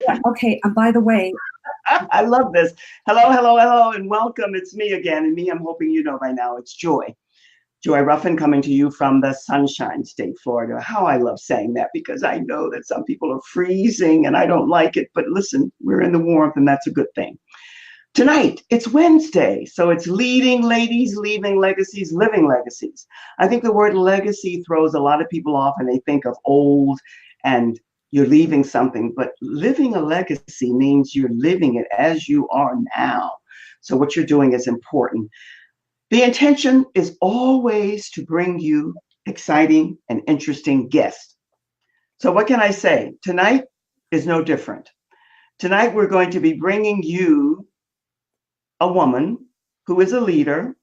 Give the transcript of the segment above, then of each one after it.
Yeah, okay, and by the way, I love this. Hello, hello, hello, and welcome. It's me again, and me, I'm hoping you know by now, it's Joy. Joy Ruffin coming to you from the Sunshine State, Florida. How I love saying that because I know that some people are freezing and I don't like it, but listen, we're in the warmth and that's a good thing. Tonight, it's Wednesday, so it's Leading Ladies, Leaving Legacies, Living Legacies. I think the word legacy throws a lot of people off and they think of old and you're leaving something, but living a legacy means you're living it as you are now. So what you're doing is important. The intention is always to bring you exciting and interesting guests. So what can I say? Tonight is no different. Tonight we're going to be bringing you a woman who is a leader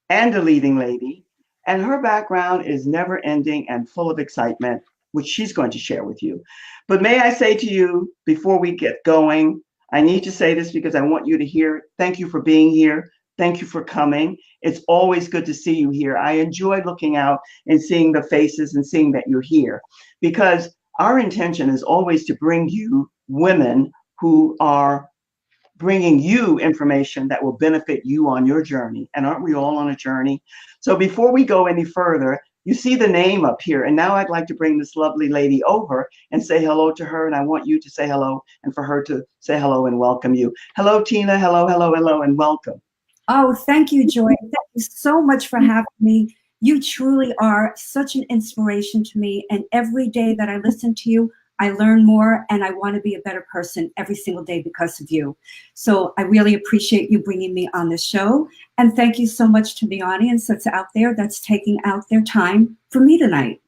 and a leading lady, and her background is never ending and full of excitement, which she's going to share with you. But may I say to you, before we get going, I need to say this because I want you to hear, thank you for being here. Thank you for coming. It's always good to see you here. I enjoy looking out and seeing the faces and seeing that you're here because our intention is always to bring you women who are bringing you information that will benefit you on your journey. And aren't we all on a journey? So before we go any further, you see the name up here. And now I'd like to bring this lovely lady over and say hello to her. And I want you to say hello and for her to say hello and welcome you. Hello, Tina. Hello, hello, hello, and welcome. oh, thank you, Joy. Thank you so much for having me. You truly are such an inspiration to me. And every day that I listen to you, I learn more and I want to be a better person every single day because of you. So I really appreciate you bringing me on the show. And thank you so much to the audience that's out there that's taking out their time for me tonight.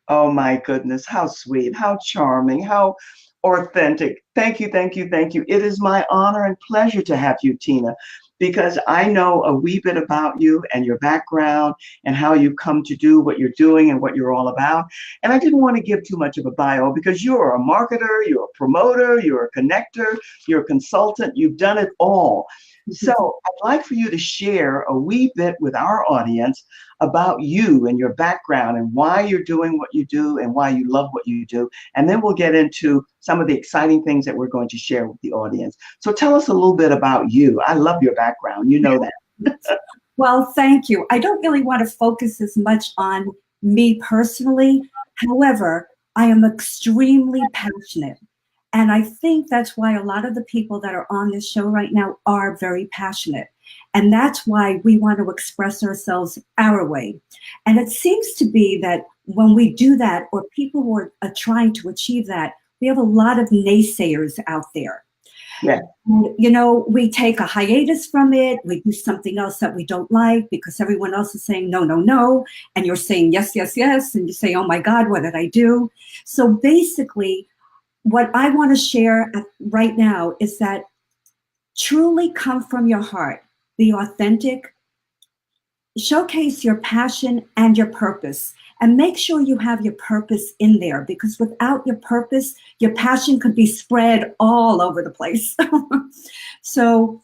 Oh my goodness, how sweet, how charming, how authentic. Thank you, thank you, thank you. It is my honor and pleasure to have you, Tina, because I know a wee bit about you and your background and how you come to do what you're doing and what you're all about. And I didn't want to give too much of a bio because you're a marketer, you're a promoter, you're a connector, you're a consultant, you've done it all. So I'd like for you to share a wee bit with our audience about you and your background and why you're doing what you do and why you love what you do. And then we'll get into some of the exciting things that we're going to share with the audience. So tell us a little bit about you. I love your background. You know that. Well, thank you. I don't really want to focus as much on me personally. However, I am extremely passionate. And I think that's why a lot of the people that are on this show right now are very passionate. And that's why we want to express ourselves our way. And it seems to be that when we do that, or people who are trying to achieve that, we have a lot of naysayers out there. Yeah. And, you know, we take a hiatus from it. We do something else that we don't like because everyone else is saying, no, no, no. And you're saying, yes, yes, yes. And you say, oh, my God, what did I do? So basically, what I want to share right now is that truly come from your heart, be authentic, showcase your passion and your purpose, and make sure you have your purpose in there because without your purpose, your passion could be spread all over the place. So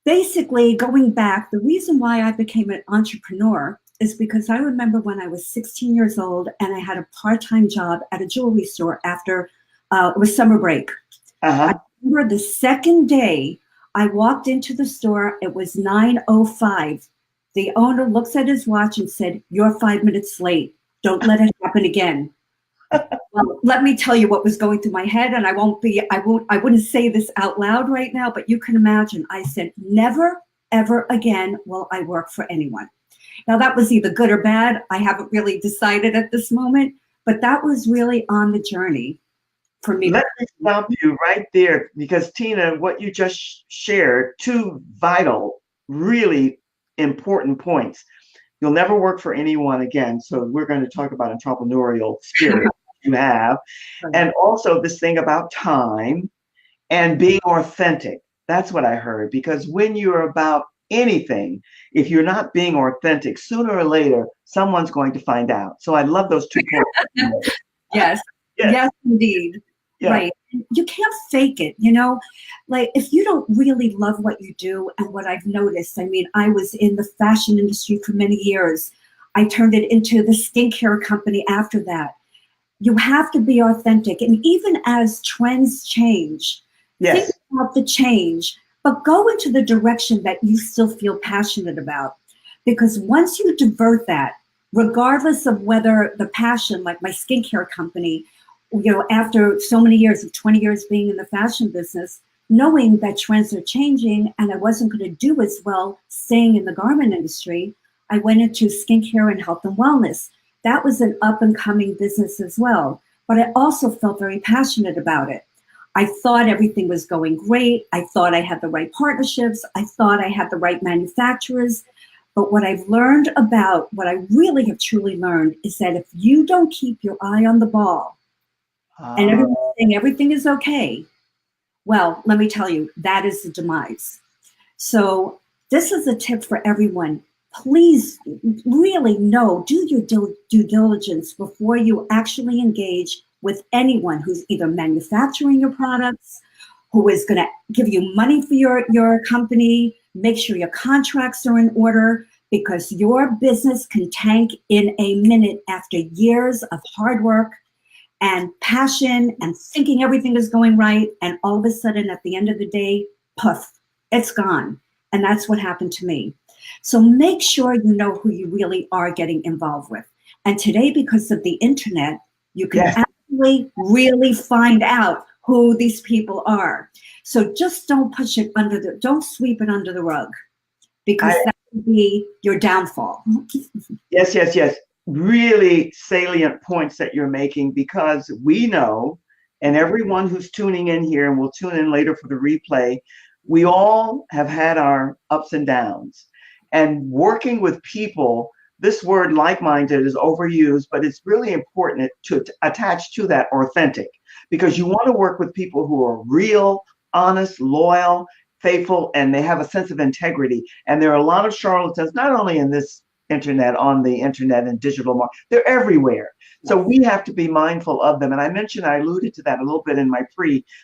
basically, going back, the reason why I became an entrepreneur is because I remember when I was 16 years old and I had a part-time job at a jewelry store after it was summer break. Uh-huh. I remember the second day I walked into the store, it was 9:05. The owner looks at his watch and said, "You're 5 minutes late. Don't let it happen again." Well, let me tell you what was going through my head, and I wouldn't say this out loud right now, but you can imagine. I said, never, ever again will I work for anyone. Now that was either good or bad. I haven't really decided at this moment, but that was really on the journey for me. Let me stop you right there because Tina, what you just shared, two vital, really important points. You'll never work for anyone again. So we're going to talk about entrepreneurial spirit you have. And also this thing about time and being authentic. That's what I heard. Because when you're about anything, if you're not being authentic, sooner or later, someone's going to find out. So I love those 2 points. Yes. Yes, indeed. Yeah. Right. You can't fake it, you know, like if you don't really love what you do. And what I've noticed, I mean, I was in the fashion industry for many years. I turned it into the skincare company after that. You have to be authentic. And even as trends change, think Yes. about the change, but go into the direction that you still feel passionate about. Because once you divert that, regardless of whether the passion, like my skincare company, after so many years of 20 years being in the fashion business, knowing that trends are changing and I wasn't going to do as well staying in the garment industry, I went into skincare and health and wellness. That was an up and coming business as well. But I also felt very passionate about it. I thought everything was going great. I thought I had the right partnerships. I thought I had the right manufacturers. But what I've learned about, what I really have truly learned, is that if you don't keep your eye on the ball and Uh, everyone's saying everything is okay, well, let me tell you, that is the demise. So this is a tip for everyone. Please really know, do your due diligence before you actually engage with anyone who's either manufacturing your products, who is going to give you money for your company. Make sure your contracts are in order, because your business can tank in a minute after years of hard work and passion and thinking everything is going right. And all of a sudden, at the end of the day, poof, it's gone. And that's what happened to me. So make sure you know who you really are getting involved with. And today, because of the internet, you can yes. actually really find out who these people are. So just don't don't sweep it under the rug, because I, that would be your downfall. yes, yes, yes. Really salient points that you're making, because we know, and everyone who's tuning in here and will tune in later for the replay, we all have had our ups and downs. And working with people, this word like-minded is overused, but it's really important to attach to that authentic, because you want to work with people who are real, honest, loyal, faithful, and they have a sense of integrity. And there are a lot of charlatans, not only in this internet, on the internet and digital market, they're everywhere. So we have to be mindful of them. And I alluded to that a little bit in my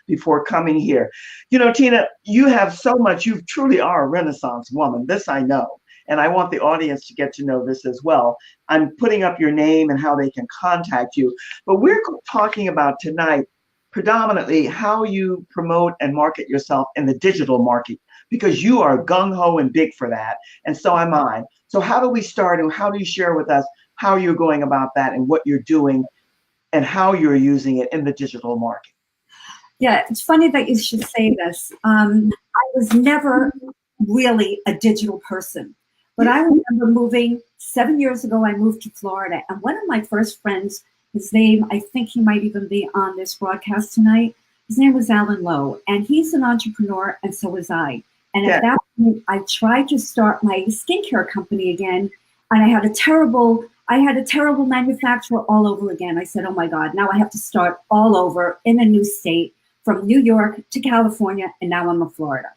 before coming here. You know, Tina, you have so much, you truly are a Renaissance woman. This I know. And I want the audience to get to know this as well. I'm putting up your name and how they can contact you. But we're talking about tonight predominantly how you promote and market yourself in the digital market, because you are gung-ho and big for that. And so am I. So how do we start, and how do you share with us how you're going about that and what you're doing and how you're using it in the digital market? Yeah, it's funny that you should say this. I was never really a digital person, but I remember moving 7 years ago. I moved to Florida, and one of my first friends, his name, I think he might even be on this broadcast tonight. His name was Alan Lowe, and he's an entrepreneur, and so was I. And Yeah. at that point, I tried to start my skincare company again, and I had a terrible manufacturer all over again. I said, oh my God, now I have to start all over in a new state, from New York to California, and now I'm in Florida.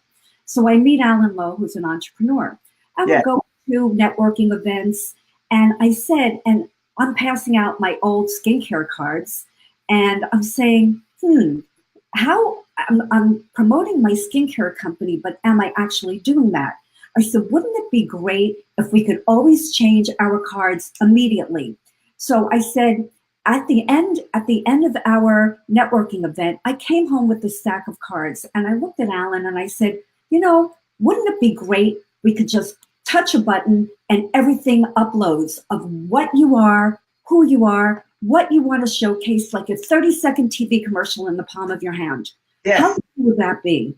So I meet Alan Lowe, who's an entrepreneur. I would Yeah. go to networking events, and I said, and I'm passing out my old skincare cards, and I'm saying, how I'm promoting my skincare company, but am I actually doing that? I said, wouldn't it be great if we could always change our cards immediately? So I said, at the end of our networking event, I came home with this stack of cards, and I looked at Alan and I said, wouldn't it be great? We could just touch a button and everything uploads of what you are, who you are, what you want to showcase, like a 30-second TV commercial in the palm of your hand. Yes. How cool would that be?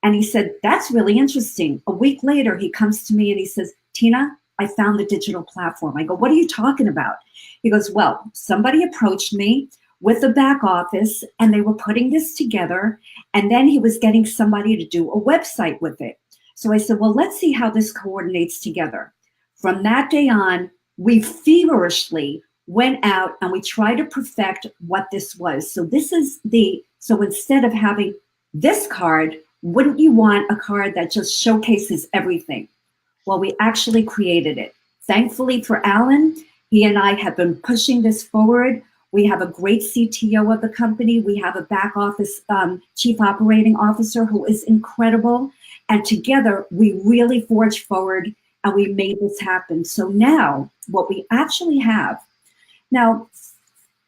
And he said, that's really interesting. A week later, he comes to me and he says, Tina, I found the digital platform. I go, what are you talking about? He goes, well, somebody approached me with the back office and they were putting this together. And then he was getting somebody to do a website with it. So I said, well, let's see how this coordinates together. From that day on, we feverishly went out and we tried to perfect what this was. So so instead of having this card, wouldn't you want a card that just showcases everything? Well, we actually created it. Thankfully for Alan, he and I have been pushing this forward. We have a great CTO of the company. We have a back office chief operating officer who is incredible. And together, we really forged forward and we made this happen. So now, what we actually have, now,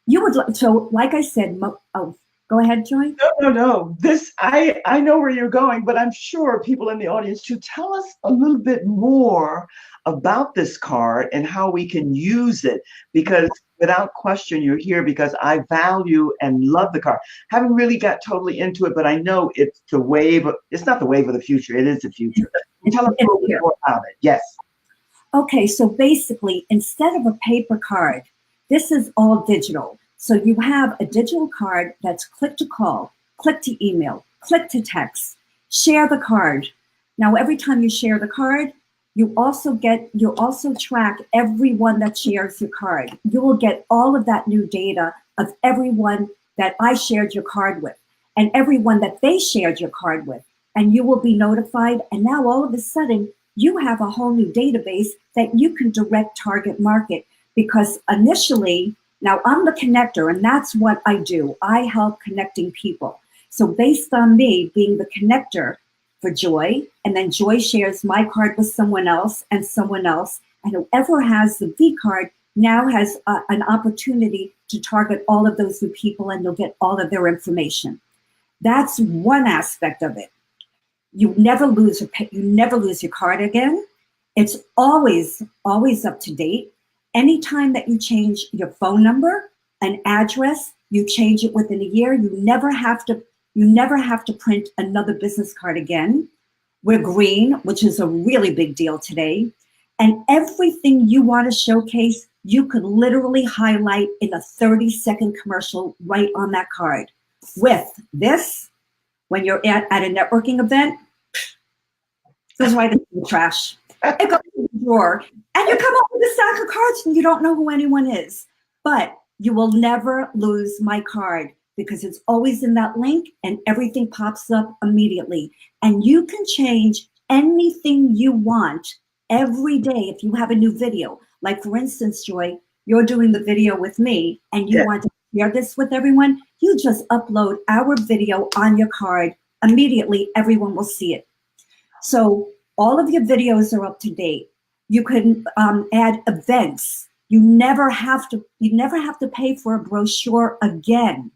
You would, so like I said, oh, go ahead, Joy. No. I know where you're going, but I'm sure people in the audience to tell us a little bit more about this card and how we can use it. Because without question, you're here because I value and love the card. Haven't really got totally into it, but I know it's the wave. It's not the wave of the future. It is the future. Tell us a little bit more about it. Yes. Okay, so basically, instead of a paper card, this is all digital. So you have a digital card that's click to call, click to email, click to text, share the card. Now, every time you share the card, you also track everyone that shares your card. You will get all of that new data of everyone that I shared your card with and everyone that they shared your card with. And you will be notified. And now all of a sudden, you have a whole new database that you can direct target market, because initially, now I'm the connector and that's what I do. I help connecting people. So based on me being the connector for Joy, and then Joy shares my card with someone else, and whoever has the V card now has an opportunity to target all of those new people, and you'll get all of their information. That's one aspect of it. You never lose your card again. It's always up to date. Anytime that you change your phone number, an address, you change it within a year. You never have to print another business card again. We're green, which is a really big deal today. And everything you want to showcase, you could literally highlight in a 30-second commercial right on that card. With this, when you're at a networking event, goes right into the trash. It goes in the drawer. And you come up with a stack of cards and you don't know who anyone is. But you will never lose my card because it's always in that link and everything pops up immediately. And you can change anything you want every day if you have a new video. Like, for instance, Joy, you're doing the video with me and you want to share this with everyone. You just upload our video on your card. Immediately, everyone will see it. So all of your videos are up to date. You can add events. You never have to pay for a brochure again.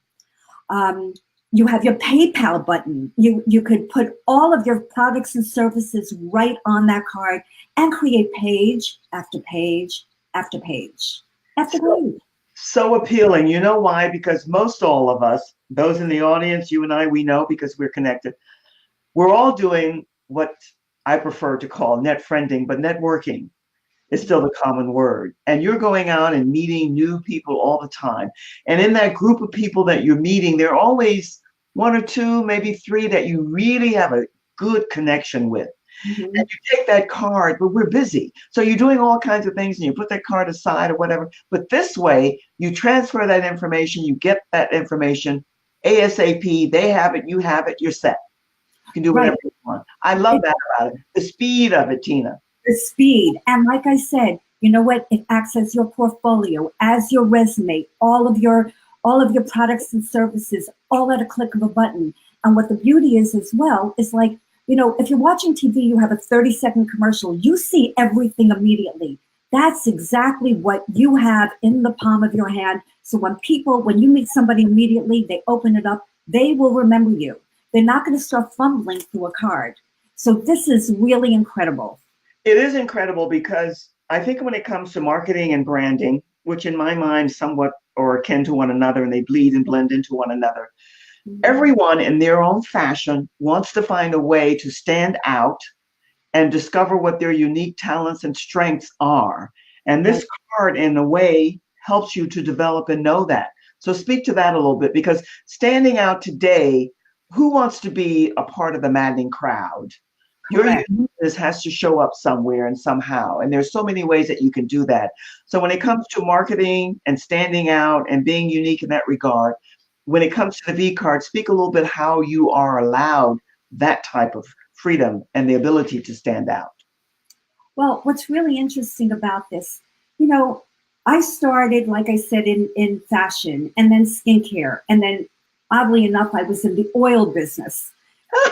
You have your PayPal button. You could put all of your products and services right on that card and create page after page after page after page. So appealing. You know why? Because most all of us, those in the audience, you and I, we know because we're connected. We're all doing what I prefer to call net friending, but networking is still the common word. And you're going out and meeting new people all the time. And in that group of people that you're meeting, there are always one or two, maybe three that you really have a good connection with. Mm-hmm. And you take that card, but we're busy. So you're doing all kinds of things and you put that card aside or whatever. But this way, you transfer that information, you get that information ASAP, they have it, you have it, you're set. You can do whatever you want. I love that about it. The speed of it, Tina. The speed. And like I said, you know what? It acts as your portfolio, as your resume, all of your products and services, all at a click of a button. And what the beauty is as well is, like, you know, if you're watching TV, you have a 30-second commercial, you see everything immediately. That's exactly what you have in the palm of your hand. So when you meet somebody immediately, they open it up, they will remember you. They're not going to start fumbling through a card. So this is really incredible. It is incredible because I think when it comes to marketing and branding, which in my mind somewhat are akin to one another and they bleed and blend into one another, everyone in their own fashion wants to find a way to stand out and discover what their unique talents and strengths are. And this card, in a way, helps you to develop and know that. So speak to that a little bit, because standing out today, who wants to be a part of the maddening crowd? Correct. Your uniqueness has to show up somewhere and somehow. And there's so many ways that you can do that. So when it comes to marketing and standing out and being unique in that regard, when it comes to the V card, speak a little bit how you are allowed that type of freedom and the ability to stand out. Well, what's really interesting about this, you know, I started, like I said, in fashion and then skincare. And then oddly enough, I was in the oil business.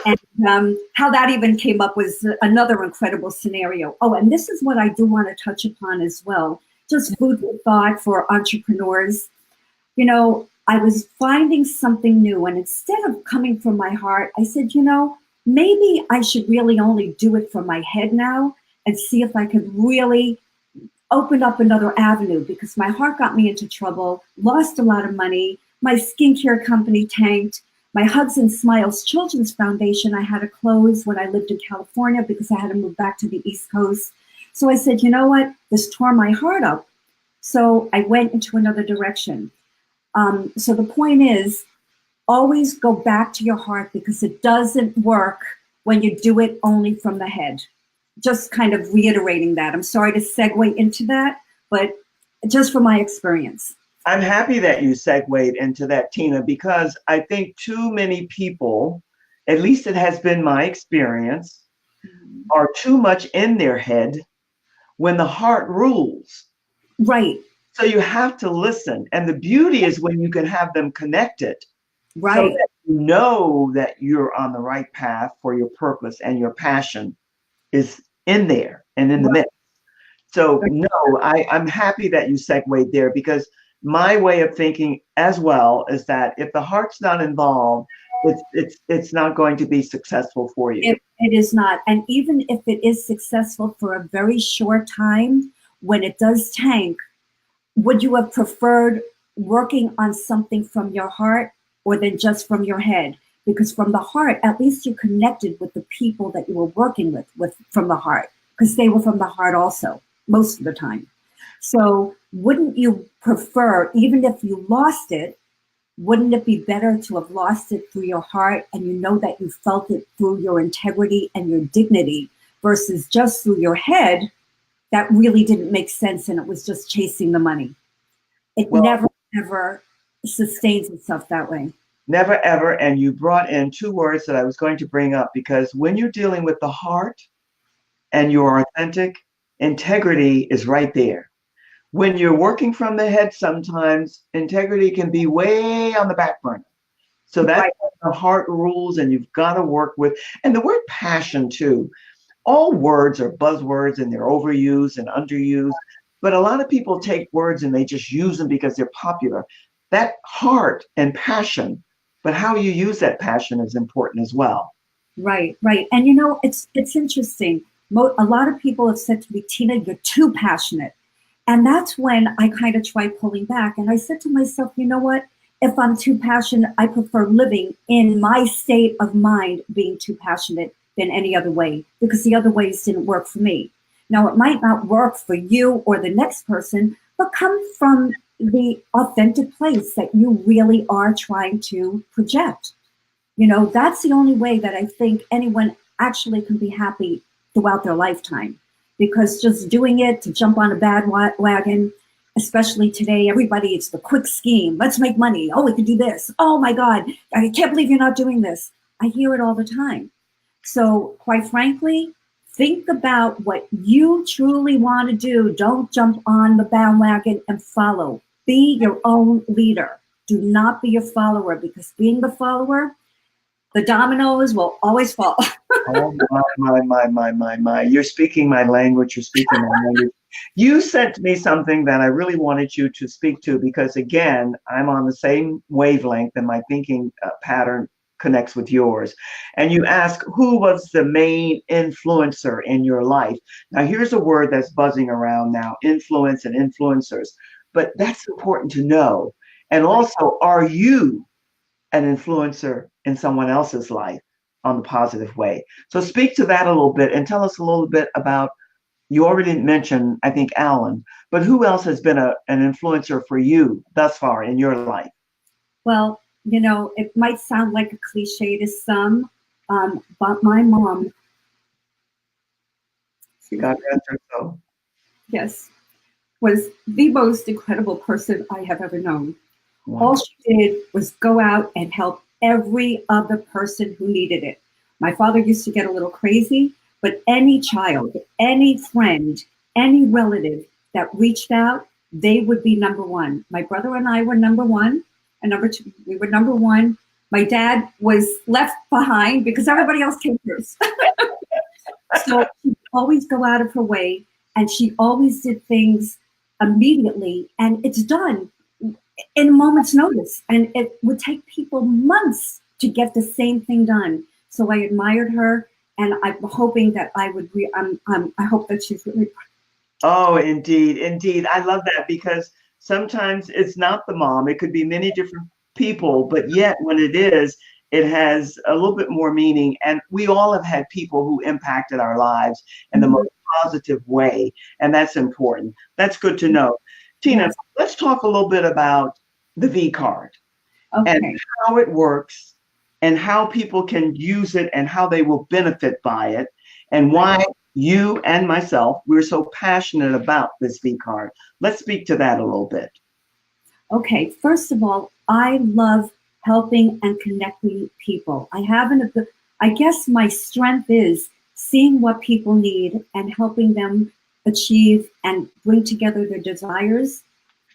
And how that even came up was another incredible scenario. Oh, and this is what I do want to touch upon as well. Just food for thought for entrepreneurs. I was finding something new. And instead of coming from my heart, I said, maybe I should really only do it from my head now and see if I could really open up another avenue, because my heart got me into trouble, lost a lot of money. My skincare company tanked. My Hugs and Smiles Children's Foundation, I had to close when I lived in California because I had to move back to the East Coast. So I said, you know what? This tore my heart up. So I went into another direction. So the point is, always go back to your heart, because it doesn't work when you do it only from the head. Just kind of reiterating that. I'm sorry to segue into that, but just from my experience. I'm happy that you segued into that, Tina, because I think too many people, at least it has been my experience, are too much in their head when the heart rules. Right. So you have to listen. And the beauty is when you can have them connected. Right. So that you know that you're on the right path for your purpose and your passion is in there and in the mix. So no, I'm happy that you segued there, because my way of thinking as well is that if the heart's not involved, it's not going to be successful for you. It is not. And even if it is successful for a very short time, when it does tank, would you have preferred working on something from your heart or than just from your head? Because from the heart, at least you connected with the people that you were working with from the heart, because they were from the heart also, most of the time. So wouldn't you prefer, even if you lost it, wouldn't it be better to have lost it through your heart and you know that you felt it through your integrity and your dignity versus just through your head that really didn't make sense and it was just chasing the money? It never, ever sustains itself that way. Never, ever. And you brought in two words that I was going to bring up, because when you're dealing with the heart and you're authentic, integrity is right there. When you're working from the head, sometimes integrity can be way on the back burner. So that's the heart rules, and you've got to work with, and the word passion too. All words are buzzwords and they're overused and underused, but a lot of people take words and they just use them because they're popular. That heart and passion, but how you use that passion is important as well. Right. And it's interesting. A lot of people have said to me, Tina, you're too passionate. And that's when I kind of tried pulling back. And I said to myself, you know what? If I'm too passionate, I prefer living in my state of mind being too passionate than any other way, because the other ways didn't work for me. Now, it might not work for you or the next person, but come from the authentic place that you really are trying to project. That's the only way that I think anyone actually can be happy throughout their lifetime. Because just doing it to jump on a bandwagon, especially today, everybody, it's the quick scheme. Let's make money. Oh, we can do this. Oh my God, I can't believe you're not doing this. I hear it all the time. So quite frankly, think about what you truly want to do. Don't jump on the bandwagon and follow. Be your own leader. Do not be a follower, because being the follower, the dominoes will always fall. Oh my. You're speaking my language. You're speaking my language. You sent me something that I really wanted you to speak to, because again, I'm on the same wavelength and my thinking pattern connects with yours. And you ask, who was the main influencer in your life? Now, here's a word that's buzzing around now, influence and influencers. But that's important to know. And also, are you an influencer in someone else's life on the positive way? So speak to that a little bit and tell us a little bit about, you already mentioned, I think, Alan, but who else has been an influencer for you thus far in your life? Well, it might sound like a cliche to some, but my mom, God rest her soul. yes, was the most incredible person I have ever known. Wow. All she did was go out and help every other person who needed it. My father used to get a little crazy, but any child, any friend, any relative that reached out, they would be number one. My brother and I were number one, and number two, we were number one. My dad was left behind because everybody else came first. So she'd always go out of her way, and she always did things immediately, and it's done. in a moment's notice. And it would take people months to get the same thing done. So I admired her, and I'm hoping that I hope that she's really. Oh, indeed, indeed. I love that because sometimes it's not the mom. It could be many different people, but yet when it is, it has a little bit more meaning. And we all have had people who impacted our lives in the most positive way. And that's important. That's good to know. Tina, Yes. let's talk a little bit about the V card Okay. and how it works and how people can use it and how they will benefit by it and why you and myself, we're so passionate about this V card. Let's speak to that a little bit. Okay, first of all, I love helping and connecting people. I guess my strength is seeing what people need and helping them achieve and bring together their desires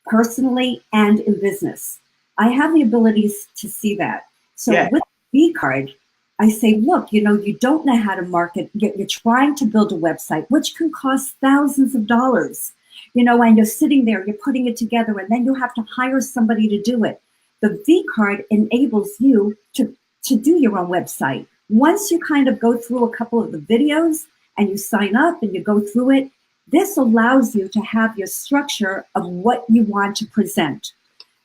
personally and in business. I have the abilities to see that. So Yeah. with the V card, I say, look, you don't know how to market. You're trying to build a website, which can cost thousands of dollars. And you're sitting there, you're putting it together, and then you have to hire somebody to do it. The V card enables you to do your own website. Once you kind of go through a couple of the videos and you sign up and you go through it, this allows you to have your structure of what you want to present.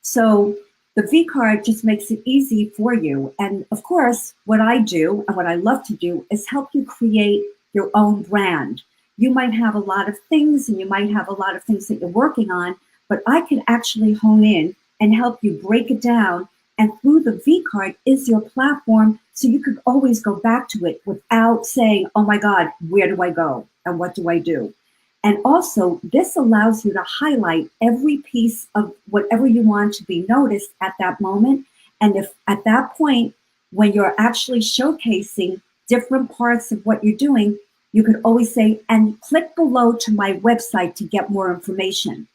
So the V card just makes it easy for you. And of course, what I do and what I love to do is help you create your own brand. You might have a lot of things and you might have a lot of things that you're working on, but I can actually hone in and help you break it down. And through the V card is your platform, so you could always go back to it without saying, oh my God, where do I go and what do I do? And also, this allows you to highlight every piece of whatever you want to be noticed at that moment. And if at that point, when you're actually showcasing different parts of what you're doing, you could always say, and click below to my website to get more information.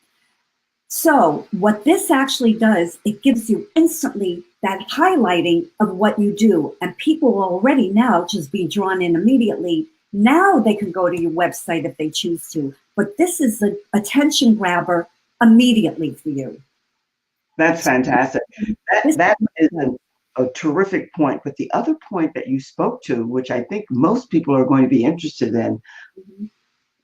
So what this actually does, it gives you instantly that highlighting of what you do. And people will already now just be drawn in immediately. Now they can go to your website if they choose to. But this is an attention grabber immediately for you. That's fantastic. That is a terrific point. But the other point that you spoke to, which I think most people are going to be interested in,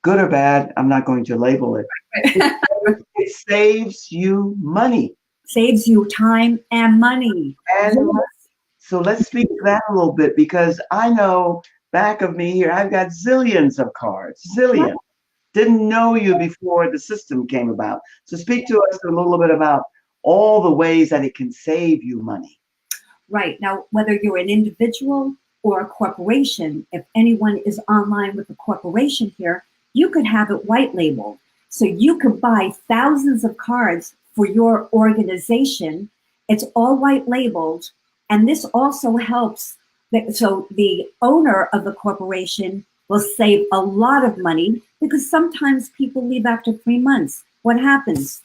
good or bad, I'm not going to label it. It saves you money. Saves you time and money. And so let's speak to that a little bit, because I know back of me here, I've got zillions of cards, zillions. Didn't know you before the system came about. So speak to us a little bit about all the ways that it can save you money. Right. Now, whether you're an individual or a corporation, if anyone is online with a corporation here, you could have it white labeled. So you could buy thousands of cards for your organization. It's all white labeled. And this also helps. So the owner of the corporation will save a lot of money, because sometimes people leave after 3 months. What happens?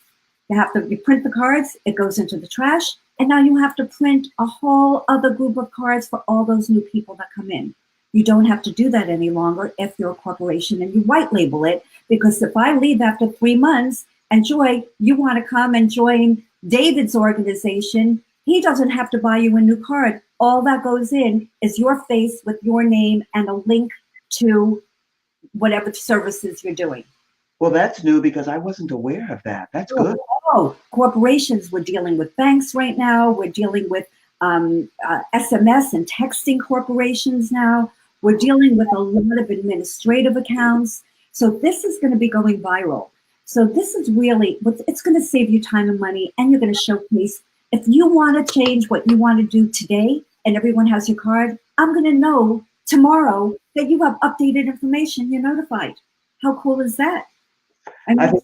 You print the cards, it goes into the trash, and now you have to print a whole other group of cards for all those new people that come in. You don't have to do that any longer if you're a corporation and you white label it, because if I leave after 3 months and Joy, you want to come and join David's organization, he doesn't have to buy you a new card. All that goes in is your face with your name and a link to whatever services you're doing. Well, that's new, because I wasn't aware of that. That's good. Oh, corporations, we're dealing with banks right now. We're dealing with SMS and texting corporations now. We're dealing with a lot of administrative accounts. So this is going to be going viral. So this is really, it's going to save you time and money, and you're going to showcase. If you want to change what you want to do today and everyone has your card, I'm going to know tomorrow that you have updated information, you're notified. How cool is that? I think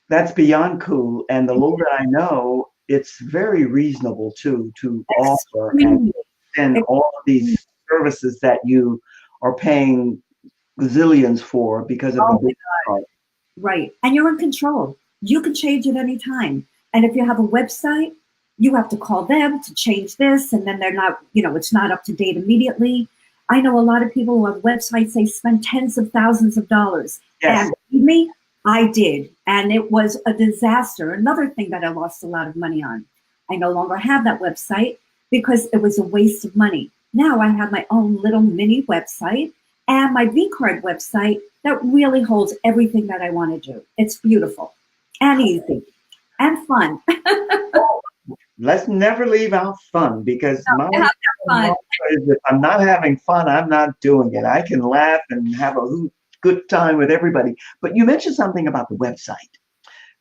that's beyond cool. And the little that I know, it's very reasonable too, to offer and all of these services that you are paying gazillions for because of the big card. Right. And you're in control. You can change it any time. And if you have a website, you have to call them to change this, and then they're not, it's not up to date immediately. I know a lot of people who have websites, they spend tens of thousands of dollars. Yes. And me, I did, and it was a disaster. Another thing that I lost a lot of money on. I no longer have that website because it was a waste of money. Now I have my own little mini website and my V card website that really holds everything that I want to do. It's beautiful and easy and fun. Let's never leave out fun, because my Have fun. motto is, if I'm not having fun, I'm not doing it. I can laugh and have a good time with everybody. But you mentioned something about the website.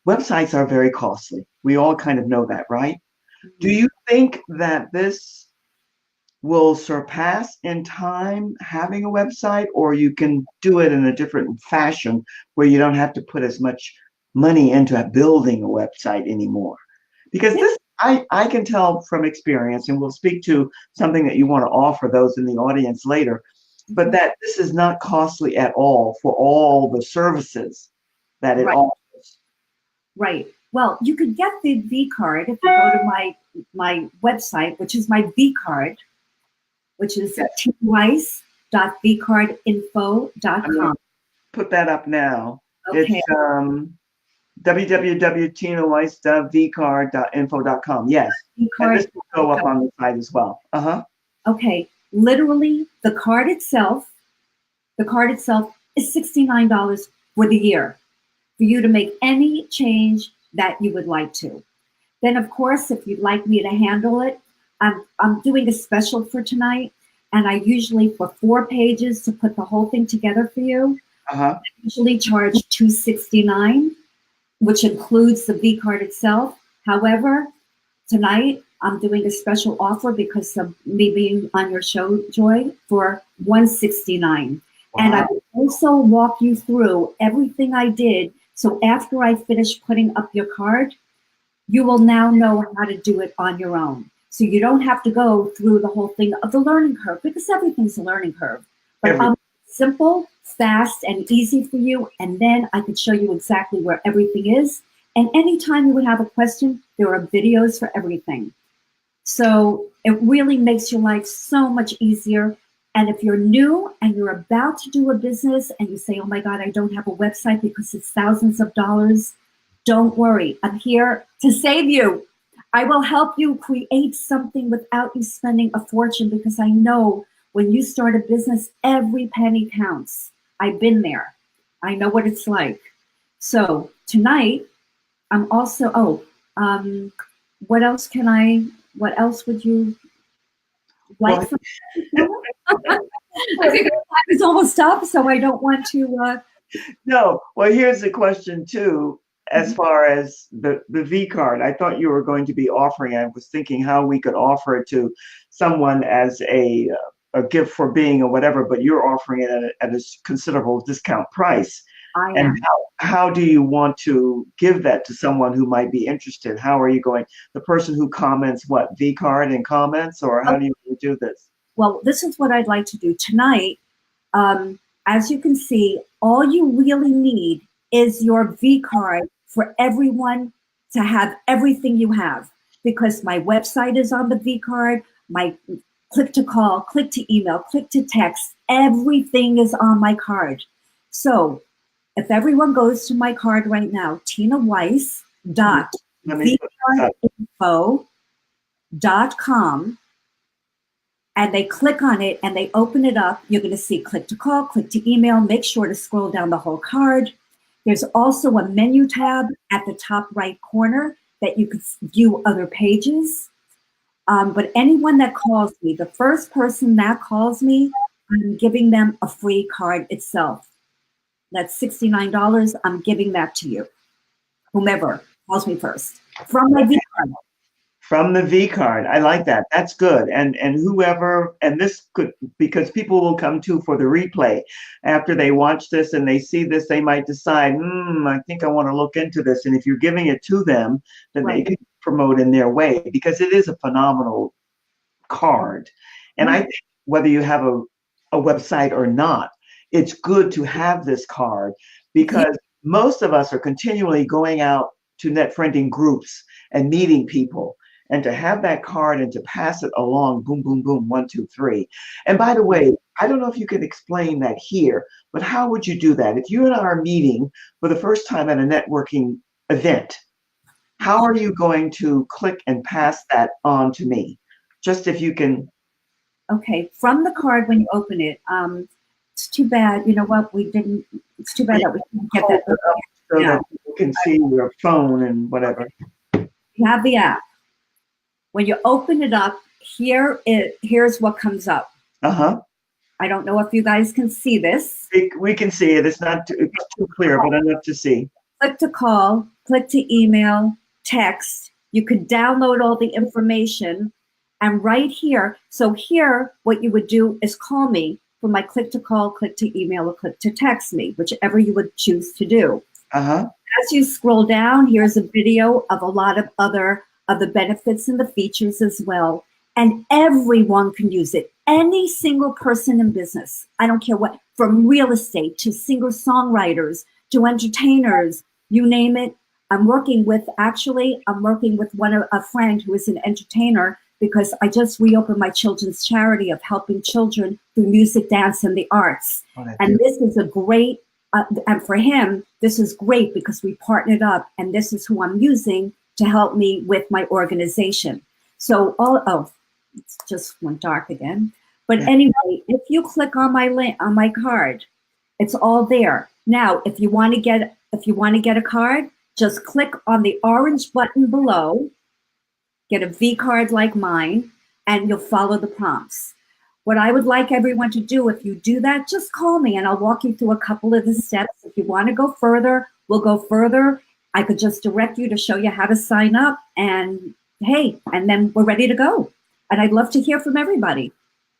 Websites are very costly. We all kind of know that, right? Do you think that this will surpass in time having a website, or you can do it in a different fashion where you don't have to put as much money into building a website anymore? Because this, I can tell from experience, and we'll speak to something that you want to offer those in the audience later, but that this is not costly at all for all the services that it Right. offers. Right. Well, you could get the V card if you go to my website, which is my V card, which is I'm going twise.vcardinfo.com. to put that up now. Okay. It's www.tinaweiss.vcard.info.com. Yes. V And card. this will go up on the site as well. Uh-huh. Okay. Literally, the card itself is $69 for the year for you to make any change that you would like to. Then, of course, if you'd like me to handle it, I'm doing a special for tonight, and I usually, for 4 pages to put the whole thing together for you, Uh-huh. I usually charge $269, which includes the V card itself. However, tonight I'm doing a special offer because of me being on your show, Joy, for $169. And I Wow. will also walk you through everything I did. So after I finish putting up your card, you will now know how to do it on your own. So you don't have to go through the whole thing of the learning curve, because everything's a learning curve. But Every, simple, fast, and easy for you. And then I could show you exactly where everything is. And anytime you would have a question, there are videos for everything. So it really makes your life so much easier. And if you're new and you're about to do a business and you say, oh my God, I don't have a website because it's thousands of dollars, don't worry. I'm here to save you. I will help you create something without you spending a fortune, because I know when you start a business, every penny counts. I've been there. I know what it's like. So tonight, I'm also, what else would you like well, from me? I think our time is almost up, so I don't want to. no. Well, here's the question too. As far as the V card, I thought you were going to be offering. I was thinking how we could offer it to someone as a gift for being or whatever, but you're offering it at a considerable discount price. I And am. how do you want to give that to someone who might be interested? How are you going? The person who comments what, V card in comments, or how do you do this? Well, this is what I'd like to do tonight. As you can see, all you really need is your V card for everyone to have everything you have, because my website is on the V card, my click to call, click to email, click to text, everything is on my card. So if everyone goes to my card right now, Let me put this up. tinaweiss.vcardinfo.com, and they click on it and they open it up, you're going to see click to call, click to email. Make sure to scroll down the whole card. There's also a menu tab at the top right corner that you could view other pages. But anyone that calls me, the first person that calls me, I'm giving them a free card itself. That's $69. I'm giving that to you. Whomever calls me first from my V card. From the V card. I like that. That's good. And whoever, and this could, because people will come too for the replay. After they watch this and they see this, they might decide, I think I want to look into this. And if you're giving it to them, then Right. they can promote in their way, because it is a phenomenal card. And I think whether you have a website or not, it's good to have this card, because most of us are continually going out to net friending groups and meeting people. and to have that card and to pass it along, boom, boom, boom, 1, 2, 3. And by the way, I don't know if you can explain that here, but how would you do that? If you and I are meeting for the first time at a networking event, how are you going to click and pass that on to me? Just if you can. Okay, from the card when you open it, it's too bad. You know what? It's too bad that we didn't get Hold that. it up so that people can see your phone and whatever. You have the app. When you open it up, here's what comes up. Uh-huh. I don't know if you guys can see this. We can see it. It's not too clear, but enough to see. Click to call, click to email, text. You could download all the information. And right here, so here, what you would do is call me for my click to call, click to email, or click to text me, whichever you would choose to do. Uh-huh. As you scroll down, here's a video of a lot of other of the benefits and the features as well. And everyone can use it. Any single person in business, I don't care what, from real estate to singer songwriters to entertainers, you name it. I'm working with a friend who is an entertainer because I just reopened my children's charity of helping children through music, dance, and the arts. And this is a great, and for him, this is great because we partnered up and this is who I'm using to help me with my organization. So it just went dark again. But anyway, if you click on my link on my card, it's all there. Now, if you want to get a card, just click on the orange button below, get a V card like mine, and you'll follow the prompts. What I would like everyone to do, if you do that, just call me and I'll walk you through a couple of the steps. If you want to go further, we'll go further. I could just direct you to show you how to sign up and then we're ready to go. And I'd love to hear from everybody.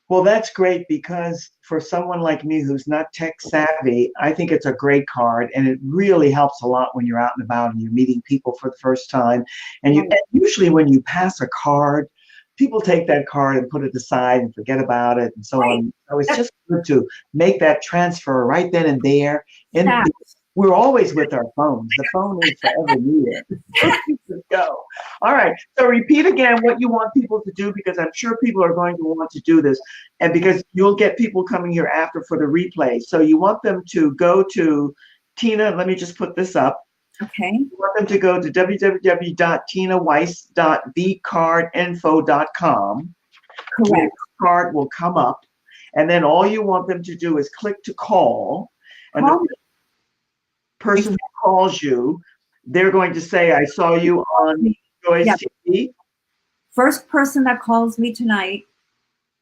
Well, that's great because for someone like me who's not tech savvy, I think it's a great card and it really helps a lot when you're out and about and you're meeting people for the first time. And usually when you pass a card, people take that card and put it aside and forget about it and so on. So it's just good to make that transfer right then and there. And we're always with our phones. The phone is forever near. Go. All right. So repeat again what you want people to do because I'm sure people are going to want to do this. And because you'll get people coming here after for the replay. So you want them to go to Tina. Let me just put this up. Okay. You want them to go to www.tinaweiss.vcardinfo.com. Correct. The card will come up. And then all you want them to do is click to call. And the person who calls you, they're going to say, I saw you on Joy's TV. First person that calls me tonight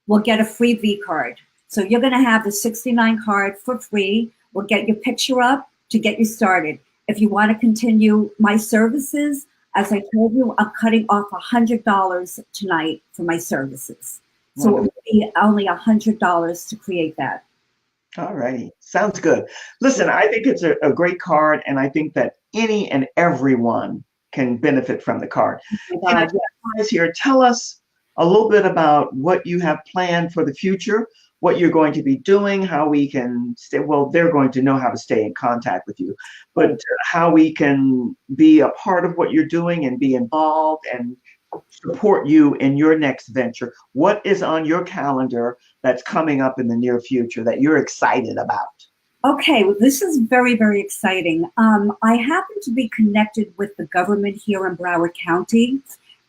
will get a free V card. So you're going to have the 69 card for free. We'll get your picture up to get you started. If you want to continue my services, as I told you, I'm cutting off $100 tonight for my services. So it will be only $100 to create that. All righty. Sounds good. Listen, I think it's a great card, and I think that any and everyone can benefit from the card. Here, tell us a little bit about what you have planned for the future, what you're going to be doing, how we can stay. Well, they're going to know how to stay in contact with you, but how we can be a part of what you're doing and be involved and support you in your next venture. What is on your calendar that's coming up in the near future that you're excited about? Okay, well, this is very, very exciting. I happen to be connected with the government here in Broward County,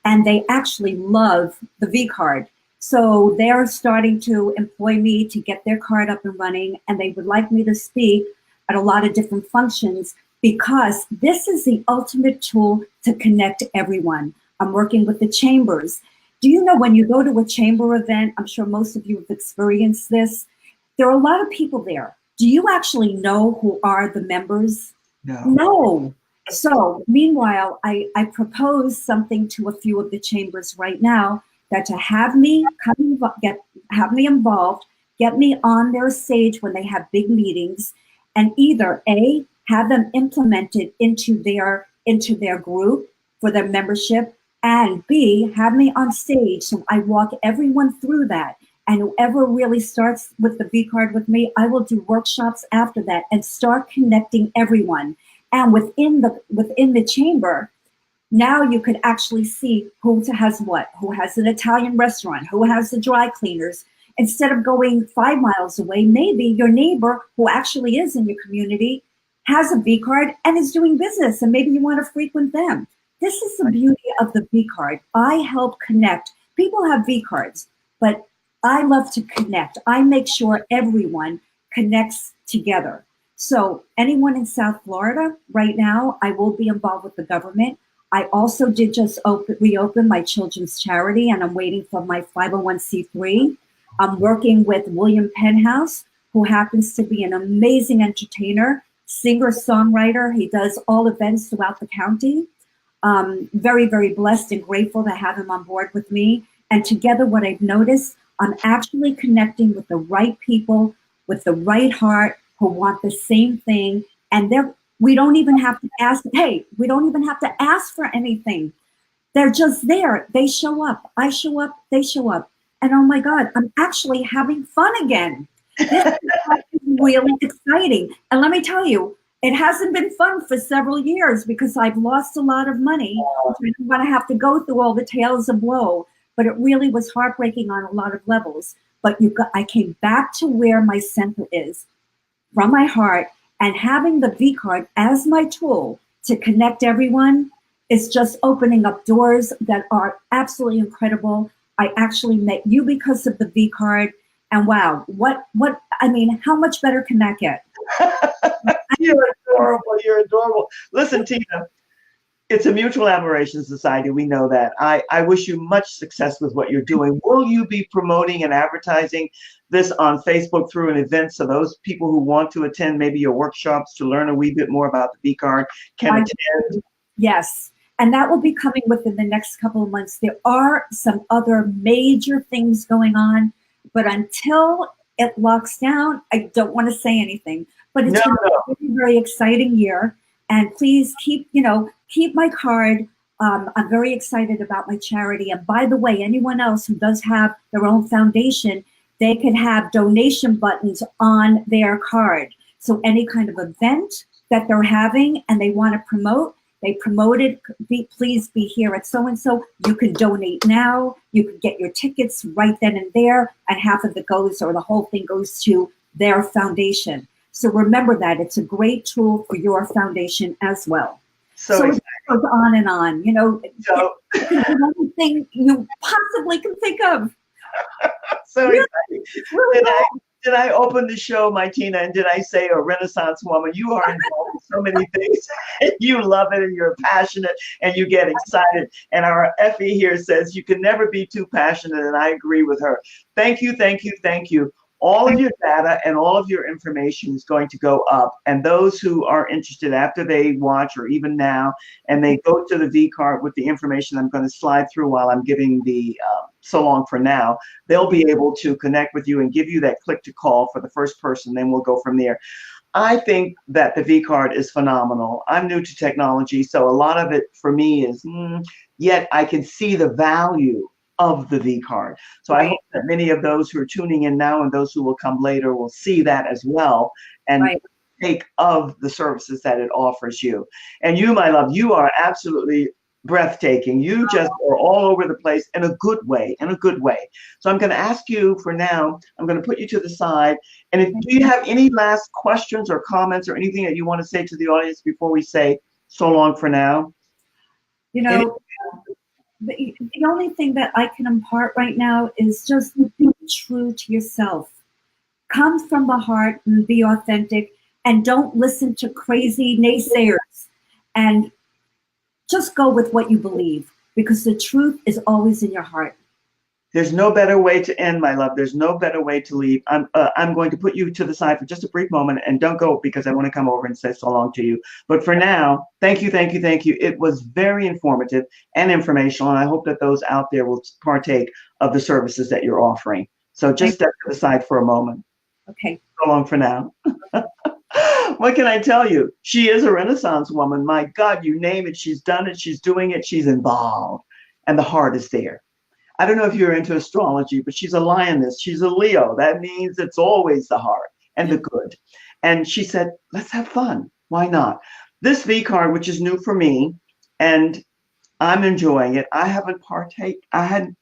and they actually love the V card. So they're starting to employ me to get their card up and running, and they would like me to speak at a lot of different functions because this is the ultimate tool to connect everyone. I'm working with the chambers. Do you know when you go to a chamber event, I'm sure most of you have experienced this, there are a lot of people there. Do you actually know who are the members? No. So meanwhile, I propose something to a few of the chambers right now that to have me involved, get me on their stage when they have big meetings, and either A, have them implemented into their group for their membership, and B, have me on stage so I walk everyone through that. And whoever really starts with the V card with me, I will do workshops after that and start connecting everyone. And within the chamber, Now you could actually see who has what, who has an Italian restaurant, who has the dry cleaners. Instead of going 5 miles away, maybe your neighbor who actually is in your community has a V card and is doing business, and maybe you want to frequent them. This is the beauty of the V card. I help connect. People have V cards, but I love to connect. I make sure everyone connects together. So anyone in South Florida right now, I will be involved with the government. I also did just reopen my children's charity, and I'm waiting for my 501c3. I'm working with William Penhouse, who happens to be an amazing entertainer, singer, songwriter. He does all events throughout the county. Very, very blessed and grateful to have him on board with me. And together, what I've noticed, I'm actually connecting with the right people, with the right heart, who want the same thing. And we don't even have to ask, hey, we don't even have to ask for anything. They're just there. They show up. I show up. They show up. And oh my God, I'm actually having fun again. This is really exciting. And let me tell you, it hasn't been fun for several years because I've lost a lot of money. I don't want to have to go through all the tales of woe, but it really was heartbreaking on a lot of levels. But I came back to where my center is, from my heart, and having the V card as my tool to connect everyone is just opening up doors that are absolutely incredible. I actually met you because of the V card, and wow, how much better can that get? You're adorable. You're adorable. Listen, Tina, it's a mutual admiration society. We know that. I wish you much success with what you're doing. Will you be promoting and advertising this on Facebook through an event so those people who want to attend maybe your workshops to learn a wee bit more about the V card can attend? Yes. And that will be coming within the next couple of months. There are some other major things going on, but until it locks down, I don't want to say anything. But it's been a very, very exciting year. And please keep my card. I'm very excited about my charity. And by the way, anyone else who does have their own foundation, they can have donation buttons on their card. So any kind of event that they're having and they want to promote, they promoted, please be here at so-and-so. You can donate now. You can get your tickets right then and there. And half of it goes, or the whole thing goes to their foundation. So remember that. It's a great tool for your foundation as well. So it goes on and on. The only thing you possibly can think of. So exciting. Did I open the show, my Tina, and did I say a Renaissance woman? You are involved in so many things. You love it, and you're passionate, and you get excited. And our Effie here says you can never be too passionate, and I agree with her. Thank you, thank you, thank you. All of your data and all of your information is going to go up. And those who are interested after they watch, or even now, and they go to the V card with the information I'm going to slide through while I'm giving the so long for now, they'll be able to connect with you and give you that click to call for the first person. Then we'll go from there. I think that the V card is phenomenal. I'm new to technology, so a lot of it for me is, yet I can see the value of the V card. So I hope that many of those who are tuning in now and those who will come later will see that as well and take of the services that it offers you. And you, my love, you are absolutely breathtaking. You just are all over the place in a good way, So I'm going to ask you for now, I'm going to put you to the side. And do you have any last questions or comments or anything that you want to say to the audience before we say so long for now? The only thing that I can impart right now is just be true to yourself. Come from the heart and be authentic, and don't listen to crazy naysayers, and just go with what you believe, because the truth is always in your heart. There's no better way to end, my love. There's no better way to leave. I'm going to put you to the side for just a brief moment, and don't go because I want to come over and say so long to you. But for now, thank you, thank you, thank you. It was very informative and informational, and I hope that those out there will partake of the services that you're offering. So just step to the side for a moment. Okay. So long for now. What can I tell you? She is a Renaissance woman. My God, you name it. She's done it. She's doing it. She's involved. And the heart is there. I don't know if you're into astrology, but she's a lioness. She's a Leo. That means it's always the heart and the good. And she said, let's have fun. Why not? This V card, which is new for me, and I'm enjoying it.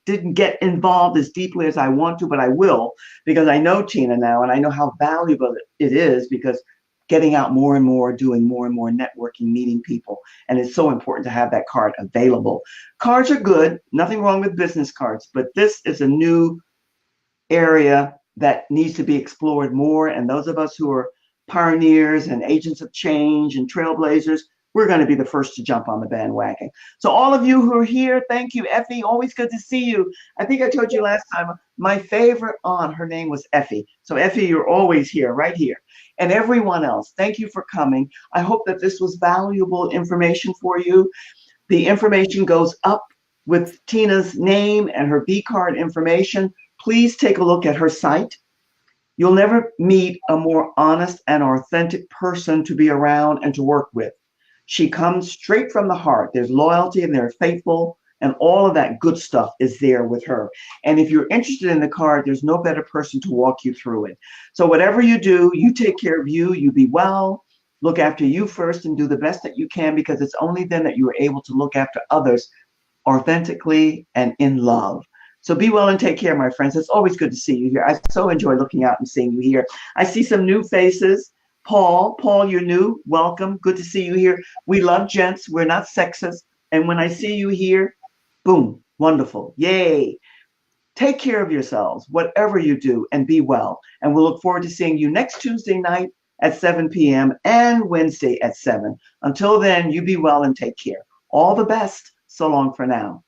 Didn't get involved as deeply as I want to, but I will because I know Tina now and I know how valuable it is because getting out more and more, doing more and more networking, meeting people. And it's so important to have that card available. Cards are good, nothing wrong with business cards, but this is a new area that needs to be explored more. And those of us who are pioneers and agents of change and trailblazers, we're going to be the first to jump on the bandwagon. So all of you who are here, thank you. Effie, always good to see you. I think I told you last time, my favorite aunt, her name was Effie. So Effie, you're always here, right here. And everyone else, thank you for coming. I hope that this was valuable information for you. The information goes up with Tina's name and her B card information. Please take a look at her site. You'll never meet a more honest and authentic person to be around and to work with. She comes straight from the heart. There's loyalty and they're faithful, and all of that good stuff is there with her. And if you're interested in the card, there's no better person to walk you through it. So whatever you do, you take care of you, you be well, look after you first and do the best that you can, because it's only then that you are able to look after others authentically and in love. So be well and take care, my friends. It's always good to see you here. I so enjoy looking out and seeing you here. I see some new faces. Paul, you're new. Welcome. Good to see you here. We love gents. We're not sexist. And when I see you here, boom, wonderful. Yay. Take care of yourselves, whatever you do, and be well. And we'll look forward to seeing you next Tuesday night at 7 p.m. and Wednesday at 7. Until then, you be well and take care. All the best. So long for now.